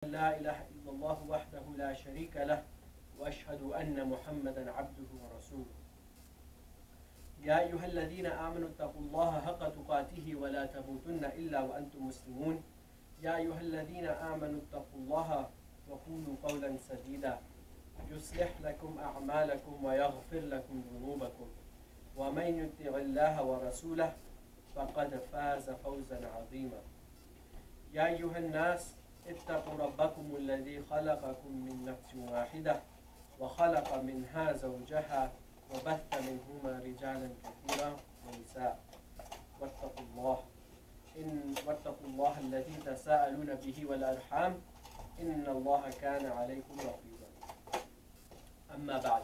لا إله إلا الله وحده لا شريك له وأشهد أن محمدا عبده ورسوله يا أيها الذين آمنوا اتقوا الله حق تقاته ولا تموتن إلا وأنتم مسلمون يا أيها الذين آمنوا اتقوا الله وقولوا قولا سديدا يصلح لكم أعمالكم ويغفر لكم ذنوبكم ومن يطع الله ورسوله فقد فاز فوزا عظيما يا أيها الناس اتقوا ربكم الذي خلقكم من نفس واحدة وخلق منها زوجها وبث منهما رجالا كثيرا ونساء واتقوا الله الذي تساءلون به والأرحام إن الله كان عليكم رقيبا أما بعد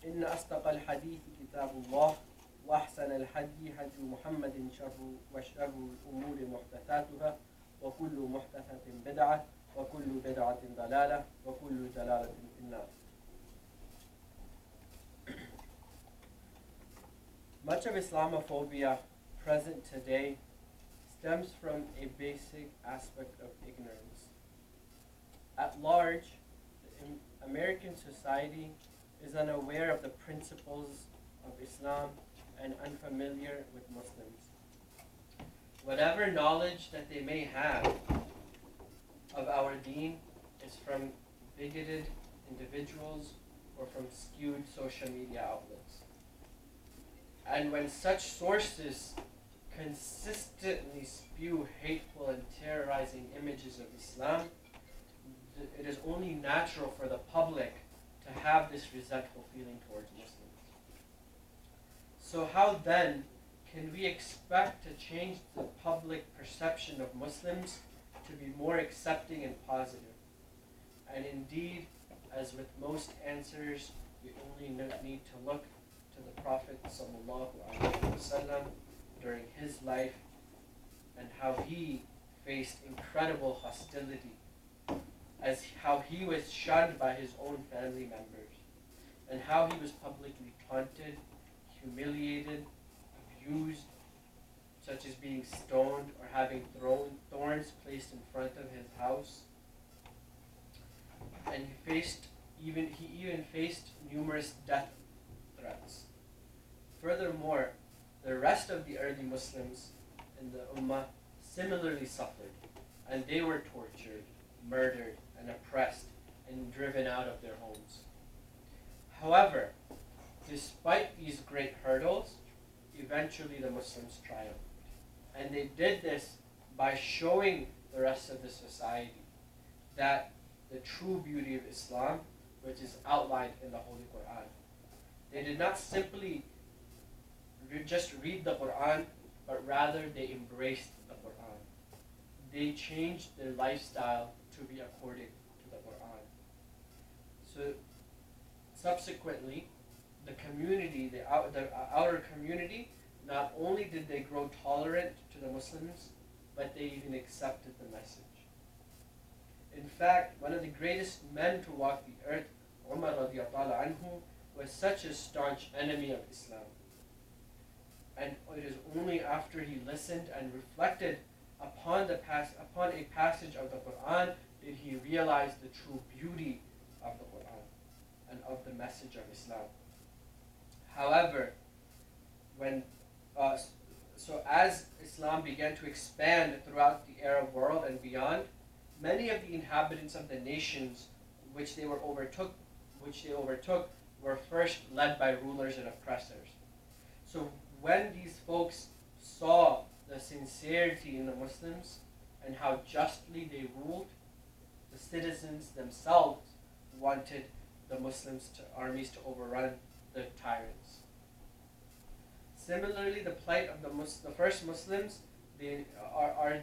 إن أصدق الحديث كتاب الله وأحسن الهدي هدي محمد وشر الأمور محدثاتها وكل محدثة بدعة وكل بدعة ضلالة وكل ضلالة في النار. Much of Islamophobia present today stems from a basic aspect of ignorance. At large, the American society is unaware of the principles of Islam and unfamiliar with Muslims. Whatever knowledge that they may have of our deen is from bigoted individuals or from skewed social media outlets. And when such sources consistently spew hateful and terrorizing images of Islam, it is only natural for the public to have this resentful feeling towards Muslims. So how then can we expect to change the public perception of Muslims to be more accepting and positive? And indeed, as with most answers, we only need to look to the Prophet ﷺ during his life and how he faced incredible hostility, as how he was shunned by his own family members, and how he was publicly taunted, humiliated, abused, such as being stoned or having thorns placed in front of his house. And he even faced numerous death threats. Furthermore, the rest of the early Muslims in the Ummah similarly suffered, and they were tortured, murdered, and oppressed, and driven out of their homes. However, despite these great hurdles, eventually the Muslims triumphed. And they did this by showing the rest of the society that the true beauty of Islam, which is outlined in the Holy Qur'an. They did not simply just read the Qur'an, but rather they embraced the Qur'an. They changed their lifestyle to be according to the Qur'an. So subsequently, the community, the outer community, not only did they grow tolerant to the Muslims, but they even accepted the message. In fact, one of the greatest men to walk the earth, Umar radiallahu anhu, was such a staunch enemy of Islam. And it is only after he listened and reflected upon a passage of the Qur'an did he realize the true beauty of the Qur'an and of the message of Islam. However, as Islam began to expand throughout the Arab world and beyond, many of the inhabitants of the nations which they overtook were first led by rulers and oppressors. So when these folks saw the sincerity in the Muslims and how justly they ruled, the citizens themselves wanted the armies to overrun the tyrants. Similarly, the plight of the first Muslims are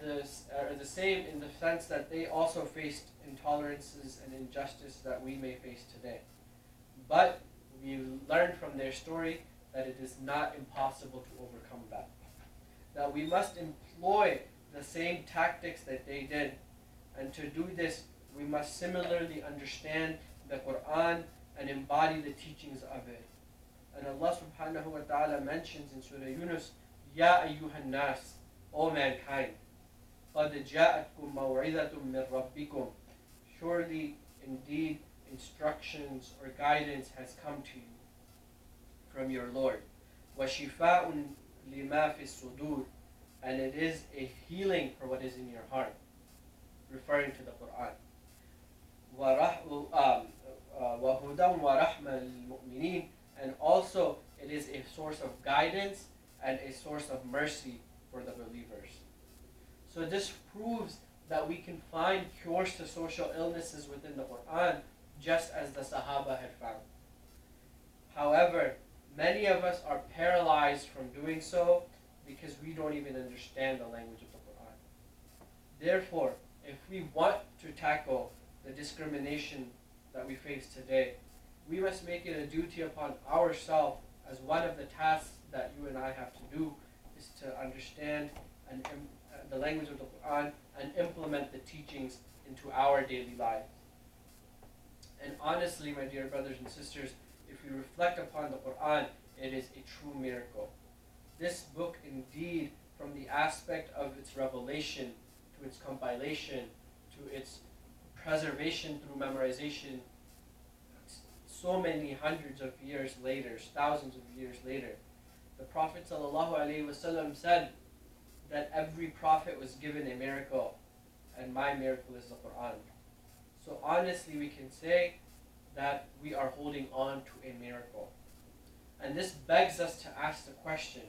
the same in the sense that they also faced intolerances and injustice that we may face today. But we learned from their story that it is not impossible to overcome that. That we must employ the same tactics that they did. And to do this, we must similarly understand the Qur'an and embody the teachings of it. And Allah subhanahu wa ta'ala mentions in Surah Yunus, Ya ayyuhan nas, O mankind, قَدْ جَاءَتْكُمْ مَوْعِظَةٌ مِّن رَبِّكُمْ surely indeed instructions or guidance has come to you from your Lord. وَشِفَاءٌ لِمَا فِي الصُّدُورِ, and it is a healing for what is in your heart, referring to the Qur'an. وَهُدًى وَرَحْمَةٌ لِلْمُؤْمِنِينَ, and also it is a source of guidance and a source of mercy for the believers. So this proves that we can find cures to social illnesses within the Qur'an, just as the Sahaba had found. However, many of us are paralyzed from doing so because we don't even understand the language of the Qur'an. Therefore, if we want to tackle the discrimination that we face today, we must make it a duty upon ourselves, as one of the tasks that you and I have to do is to understand the language of the Qur'an and implement the teachings into our daily lives. And honestly, my dear brothers and sisters, if we reflect upon the Qur'an, it is a true miracle. This book, indeed, from the aspect of its revelation, to its compilation, to its preservation through memorization, so many hundreds of years later, thousands of years later, the Prophet ﷺ said that every prophet was given a miracle, and my miracle is the Qur'an. So honestly, we can say that we are holding on to a miracle. And this begs us to ask the question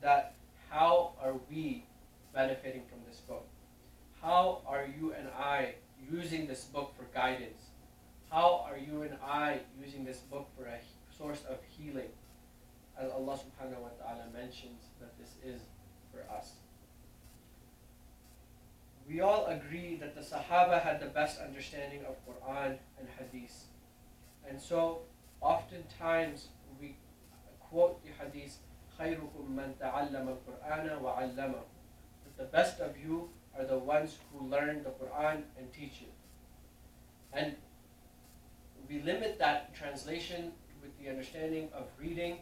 that how are we benefiting from this book? How are you and I using this book for guidance? How are you and I using this book for a source of healing? As Allah subhanahu wa ta'ala mentions that this is for us. We all agree that the Sahaba had the best understanding of Qur'an and Hadith. And so, oftentimes, we quote the Hadith, خَيْرُكُمْ مَنْ تَعَلَّمَ الْقُرْآنَ وَعَلَّمَهُ, that the best of you are the ones who learn the Qur'an and teach it. And we limit that translation with the understanding of reading,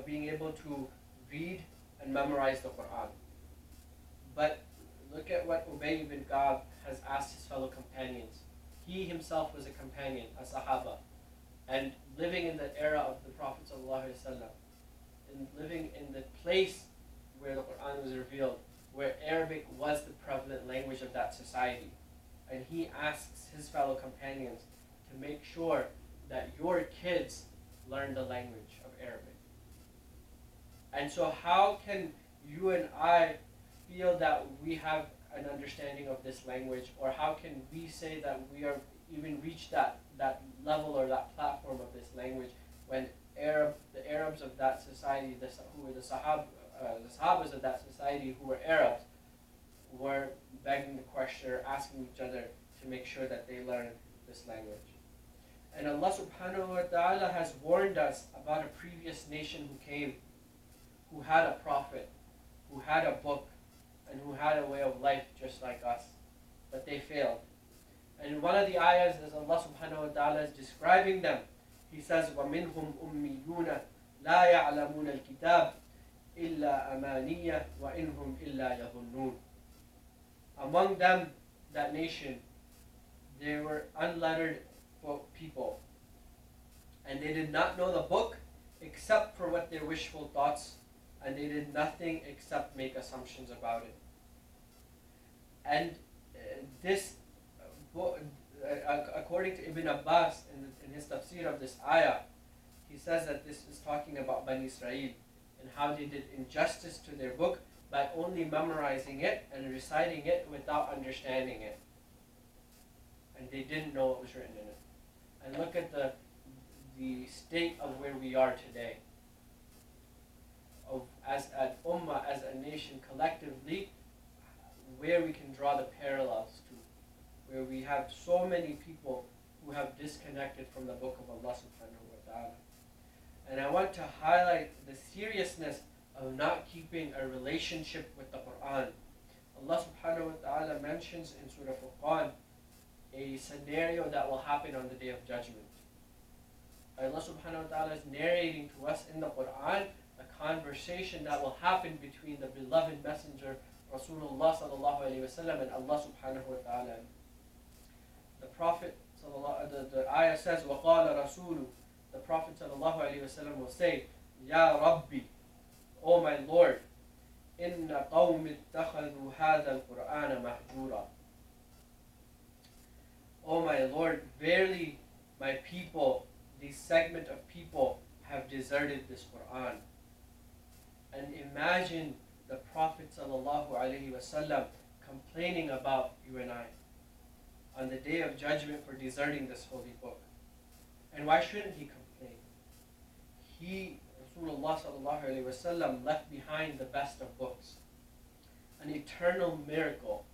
being able to read and memorize the Qur'an. But look at what Ubay ibn Ka'b has asked his fellow companions. He himself was a companion, a Sahaba, and living in the era of the Prophet ﷺ, and living in the place where the Qur'an was revealed, where Arabic was the prevalent language of that society. And he asks his fellow companions to make sure that your kids learn the language of Arabic. And so how can you and I feel that we have an understanding of this language, or how can we say that we are even reached that level or that platform of this language when the Arabs of that society, who were the Sahabas of that society who were Arabs, were begging the question or asking each other to make sure that they learn this language. And Allah subhanahu wa ta'ala has warned us about a previous nation who came, who had a prophet, who had a book, and who had a way of life just like us, but they failed. And in one of the ayahs, as Allah subhanahu wa ta'ala is describing them, He says, وَمِنْهُمْ أُمِّيُّونَ لَا يَعْلَمُونَ الْكِتَابَ إِلَّا أَمَانِيَّ وَإِنْهُمْ إِلَّا يَظُنُّونَ. Among them, that nation, they were unlettered people, and they did not know the book except for what their wishful thoughts, and they did nothing except make assumptions about it. And this book, according to Ibn Abbas in his tafsir of this ayah, he says that this is talking about Bani Israel and how they did injustice to their book by only memorizing it and reciting it without understanding it. And they didn't know what was written in it. And look at the state of where we are today. As an ummah, as a nation collectively, where we can draw the parallels to, where we have so many people who have disconnected from the book of Allah subhanahu wa ta'ala. And I want to highlight the seriousness of not keeping a relationship with the Qur'an. Allah subhanahu wa ta'ala mentions in Surah Furqan a scenario that will happen on the Day of Judgment. Allah subhanahu wa ta'ala is narrating to us in the Qur'an a conversation that will happen between the beloved messenger Rasulullah sallallahu alayhi wa sallam and Allah subhanahu wa ta'ala. Prophet, the ayah says, وَقَالَ رَسُولُ, the Prophet ﷺ will say, Ya Rabbi, O my Lord, إِنَّ قَوْمِ اتَّخَذُوا هَذَا الْقُرْآنَ مَحْجُورًا. O my Lord, verily my people, this segment of people, have deserted this Qur'an. And imagine the Prophet ﷺ complaining about you and I on the day of judgment for deserting this holy book. And why shouldn't he complain? He, Rasulullah ﷺ, left behind the best of books, an eternal miracle,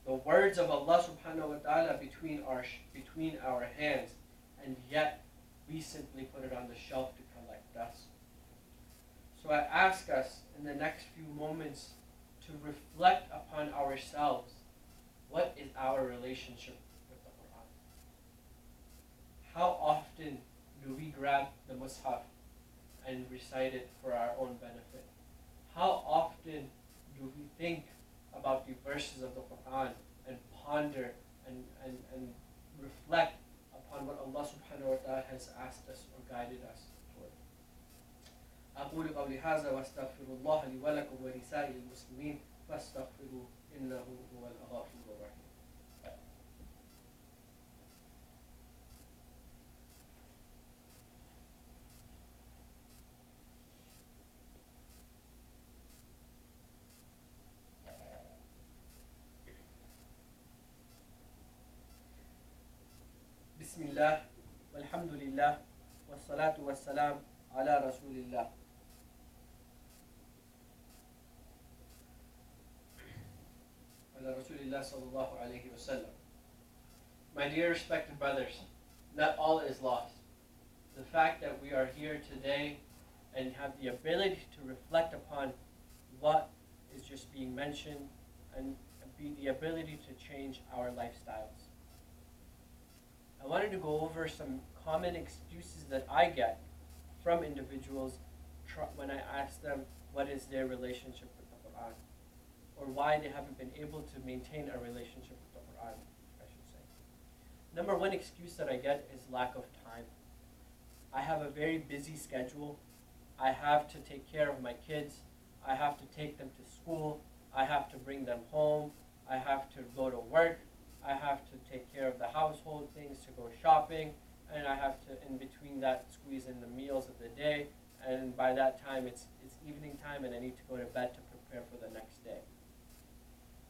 the words of Allah subhanahu wa ta'ala between our hands, and yet we simply put it on the shelf to collect dust. So I ask us in the next few moments to reflect upon ourselves. What is our relationship with the Qur'an? How often do we grab the Mus'haf and recite it for our own benefit? How often do we think about the verses of the Qur'an and ponder and reflect upon what Allah subhanahu wa ta'ala has asked us or guided us toward? أقول قولي هذا واستغفر الله لي ولكم ولسائر المسلمين فاستغفروه إنه هو الغفور الرحيم. بسم الله والحمد لله والصلاة والسلام على رسول الله. على رسول الله صلى الله عليه وسلم. My dear respected brothers, not all is lost. The fact that we are here today and have the ability to reflect upon what is just being mentioned and the ability to change our lifestyles. I wanted to go over some common excuses that I get from individuals when I ask them what is their relationship with the Qur'an, or why they haven't been able to maintain a relationship with the Qur'an, I should say. Number one excuse that I get is lack of time. I have a very busy schedule. I have to take care of my kids. I have to take them to school. I have to bring them home. I have to go to work. I have to take care of the household things, to go shopping, and I have to, in between that, squeeze in the meals of the day, and by that time it's evening time and I need to go to bed to prepare for the next day.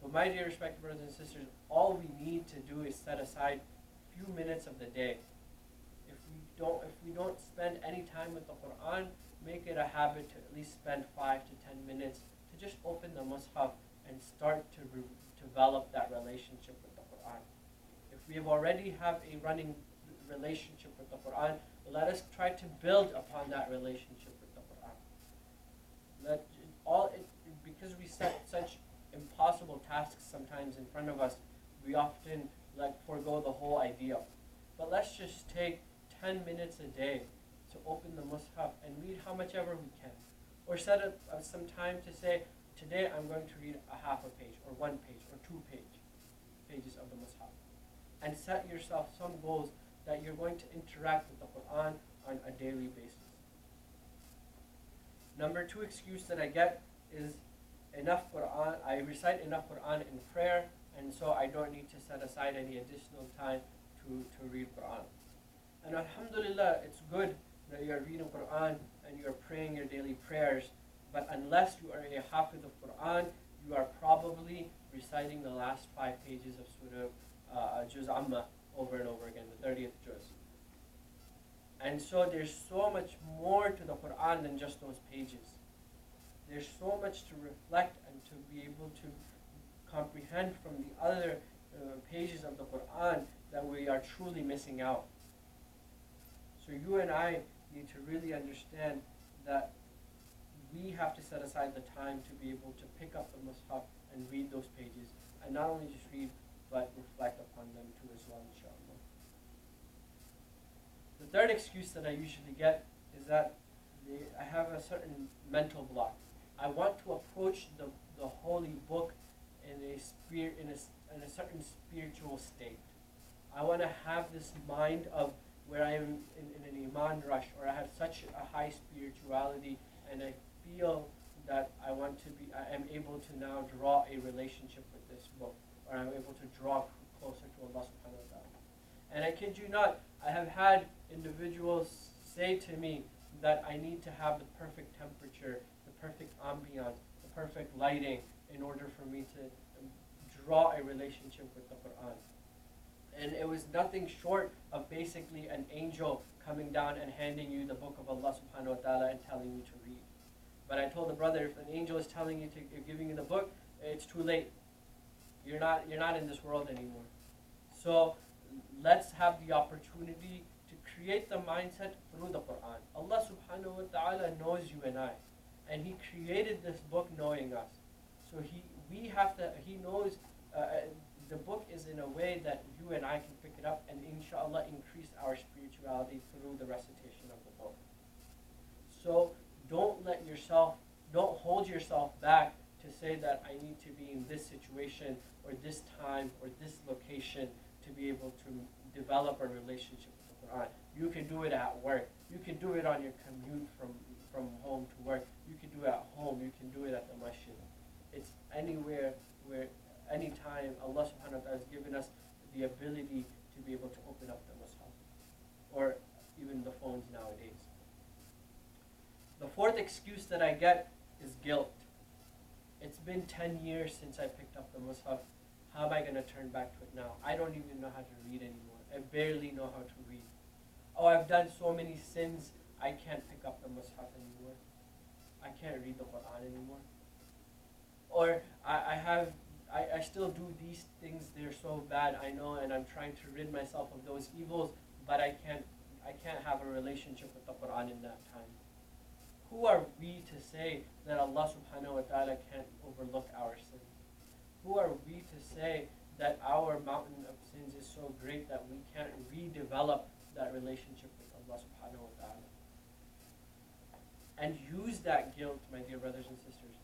But my dear respected brothers and sisters, all we need to do is set aside a few minutes of the day. If we don't spend any time with the Qur'an, make it a habit to at least spend 5 to 10 minutes to just open the Mus'haf and start to develop that relationship with the Qur'an. If we have already have a running relationship with the Qur'an, let us try to build upon that relationship with the Qur'an. Because we set such impossible tasks sometimes in front of us, we often forego the whole idea. But let's just take 10 minutes a day to open the Mus'haf and read how much ever we can. Or set up some time to say, today I'm going to read a half a page, or 1 page, or 2 pages of the Mus'haf. And set yourself some goals that you're going to interact with the Qur'an on a daily basis. Number 2 excuse that I get is enough Qur'an. I recite enough Qur'an in prayer, and so I don't need to set aside any additional time to read Qur'an. And alhamdulillah, it's good that you're reading Qur'an and you're praying your daily prayers, but unless you are a hafiz of Qur'an, you are probably reciting the last 5 pages of Surah Juz Amma over and over again, the 30th Juz. And so there's so much more to the Qur'an than just those pages. There's so much to reflect and to be able to comprehend from the other pages of the Qur'an that we are truly missing out. So you and I need to really understand that we have to set aside the time to be able to pick up the Mus'haf and read those pages, and not only just read, but reflect upon them too as well, inshallah. The third excuse that I usually get is that I have a certain mental block. I want to approach the holy book in a certain spiritual state. I want to have this mind of where I am in an iman rush, or I have such a high spirituality, and I feel that I am able to now draw a relationship with this book, or I'm able to draw closer to Allah subhanahu wa ta'ala. And I kid you not, I have had individuals say to me that I need to have the perfect temperature, the perfect ambiance, the perfect lighting in order for me to draw a relationship with the Qur'an. And it was nothing short of basically an angel coming down and handing you the book of Allah subhanahu wa ta'ala and telling you to read. But I told the brother, if an angel is telling you giving you the book, it's too late. You're not in this world anymore. So let's have the opportunity to create the mindset through the Qur'an. Allah subhanahu wa ta'ala knows you and I. And He created this book knowing us. So He knows the book is in a way that you and I can pick it up and inshallah increase our spirituality through the recitation of the book. So don't hold yourself back to say that I need to be in this situation or this time or this location to be able to develop a relationship with the Quran. You can do it at work. You can do it on your commute from home to work. You can do it at home. You can do it at the masjid. It's anywhere where, anytime Allah subhanahu wa ta'ala has given us the ability to be able to open up the mushaf or even the phones nowadays. The fourth excuse that I get is guilt. It's been 10 years since I picked up the mushaf. How am I going to turn back to it now? I don't even know how to read anymore. I barely know how to read. Oh, I've done so many sins, I can't pick up the mushaf anymore. I can't read the Qur'an anymore. Or I still do these things, they're so bad, I know, and I'm trying to rid myself of those evils, but I can't have a relationship with the Qur'an in that time. Who are we to say that Allah subhanahu wa ta'ala can't overlook our sins? Who are we to say that our mountain of sins is so great that we can't redevelop that relationship with Allah subhanahu wa ta'ala? And use that guilt, my dear brothers and sisters.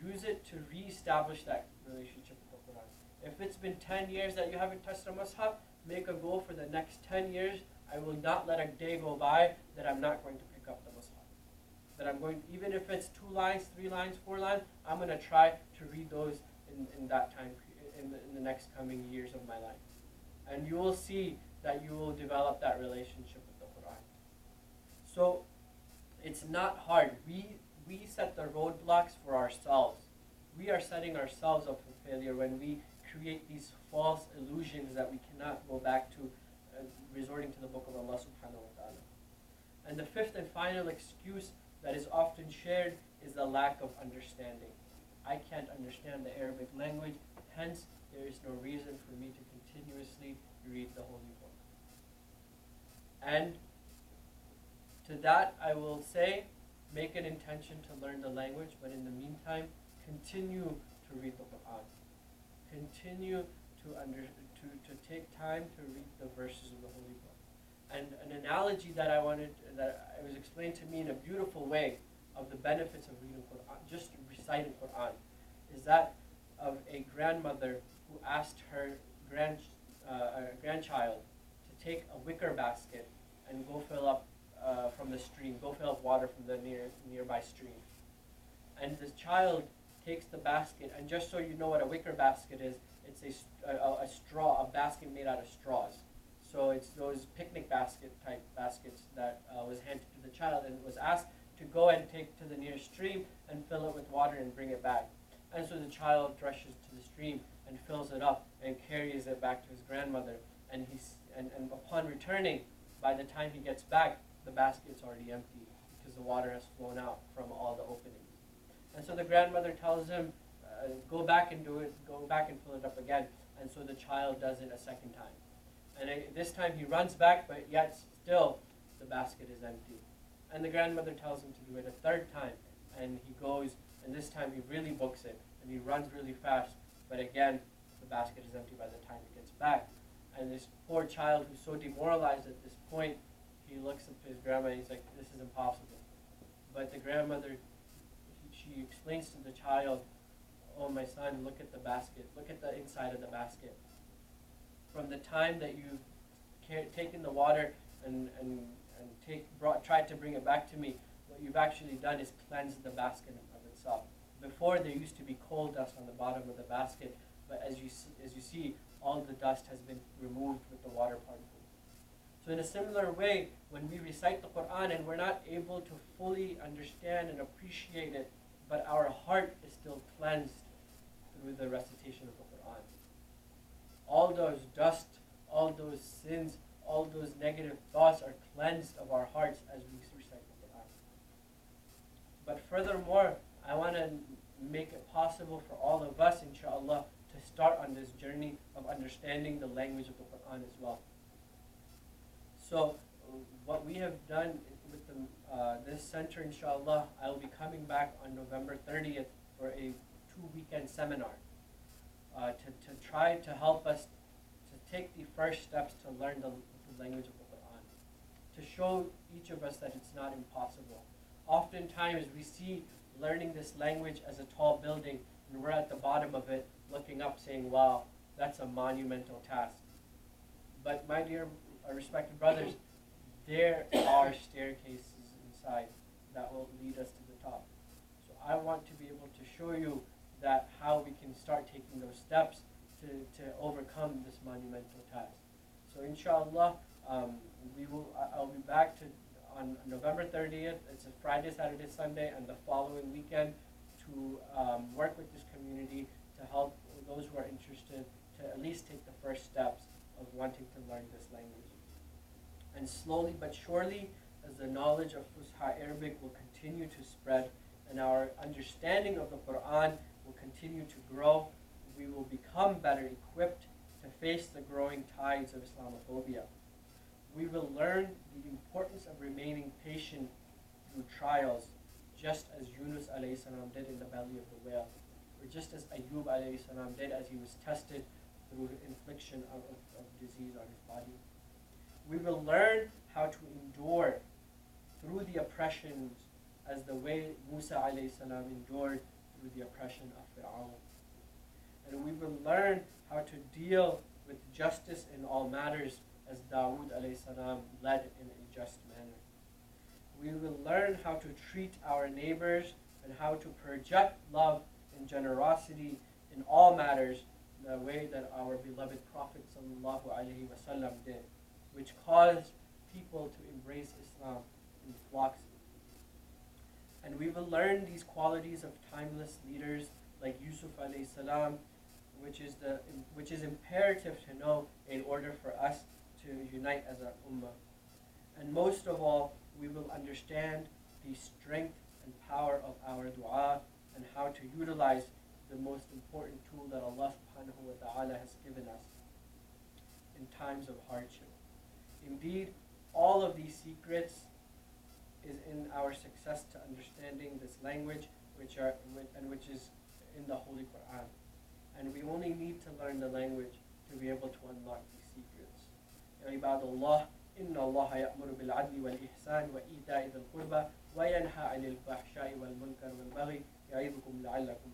Use it to reestablish that relationship with the Quran. If it's been 10 years that you haven't touched a mushaf, make a goal for the next 10 years. I will not let a day go by that I'm not going to pick up the mushaf. That I'm going, even if it's 2 lines, 3 lines, 4 lines, I'm going to try to read those in that time, in the next coming years of my life. And you will see that you will develop that relationship with the Quran. So it's not hard. We set the roadblocks for ourselves. We are setting ourselves up for failure when we create these false illusions that we cannot go back to resorting to the book of Allah subhanahu wa ta'ala. And the fifth and final excuse that is often shared is the lack of understanding. I can't understand the Arabic language, hence there is no reason for me to continuously read the Holy Book. And to that I will say, make an intention to learn the language, but in the meantime, continue to read the Qur'an. Continue to take time to read the verses of the Holy Book. And an analogy that it was explained to me in a beautiful way of the benefits of reading Qur'an, just reciting Qur'an, is that of a grandmother who asked her grandchild to take a wicker basket and go fill up from the stream, go fill up water from the nearby stream. And the child takes the basket, and just so you know what a wicker basket is, it's a straw, a basket made out of straws. So it's those picnic basket type baskets that was handed to the child, and was asked to go and take to the nearest stream and fill it with water and bring it back. And so the child rushes to the stream and fills it up and carries it back to his grandmother. And upon returning, by the time he gets back, the basket's already empty because the water has flown out from all the openings. And so the grandmother tells him, go back and do it, go back and fill it up again. And so the child does it a second time. And this time he runs back, but yet still the basket is empty. And the grandmother tells him to do it a third time. And he goes, and this time he really books it. And he runs really fast, but again, the basket is empty by the time he gets back. And this poor child, who's so demoralized at this point, he looks up to his grandma and he's like, this is impossible. But the grandmother, she explains to the child, oh my son, look at the basket, look at the inside of the basket. From the time that you taken the water and tried to bring it back to me, what you've actually done is cleansed the basket of itself. Before, there used to be coal dust on the bottom of the basket, but as you see, all the dust has been removed with the water particles. So in a similar way, when we recite the Qur'an and we're not able to fully understand and appreciate it, but our heart is still cleansed through the recitation of the Qur'an. All those dust, all those sins, all those negative thoughts are cleansed of our hearts as we recite the Qur'an. But furthermore, I want to make it possible for all of us, inshallah, to start on this journey of understanding the language of the Qur'an as well. So what we have done with this center, inshallah, I will be coming back on November 30th for a 2-weekend seminar to try to help us to take the first steps to learn the language of the Qur'an, to show each of us that it's not impossible. Oftentimes we see learning this language as a tall building, and we're at the bottom of it looking up saying, wow, that's a monumental task. But my dear respected brothers, there are staircases inside that will lead us to the top. So I want to be able to show you that how we can start taking those steps to overcome this monumental task. So inshallah, I'll be back on November 30th. It's a Friday, Saturday, Sunday, and the following weekend to work with this community to help those who are interested to at least take the first steps of wanting to learn this language. And slowly but surely, as the knowledge of Fusha Arabic will continue to spread and our understanding of the Qur'an will continue to grow, we will become better equipped to face the growing tides of Islamophobia. We will learn the importance of remaining patient through trials, just as Yunus alayhi salam did in the belly of the whale, or just as Ayyub alayhi salam did as he was tested through infliction of disease on his body. We will learn how to endure through the oppressions as the way Musa alayhi salam endured through the oppression of Fir'aun. And we will learn how to deal with justice in all matters as Dawood alayhi salam led in a just manner. We will learn how to treat our neighbors and how to project love and generosity in all matters the way that our beloved Prophet sallallahu alaihi wasallam did, which caused people to embrace Islam in flocks. And we will learn these qualities of timeless leaders like Yusuf alayhi salam, which is imperative to know in order for us to unite as an ummah. And most of all, we will understand the strength and power of our dua and how to utilize the most important tool that Allah subhanahu wa ta'ala has given us in times of hardship. Indeed, all of these secrets is in our success to understanding this language, which is in the Holy Qur'an. And we only need to learn the language to be able to unlock these secrets. Ya ibadallah, inna Allah ya'muru bil adli wal ihsan wa ita'i dhil qurba wa yanha 'anil fahsha'i wal munkar wal baghi ya'idukum la'allakum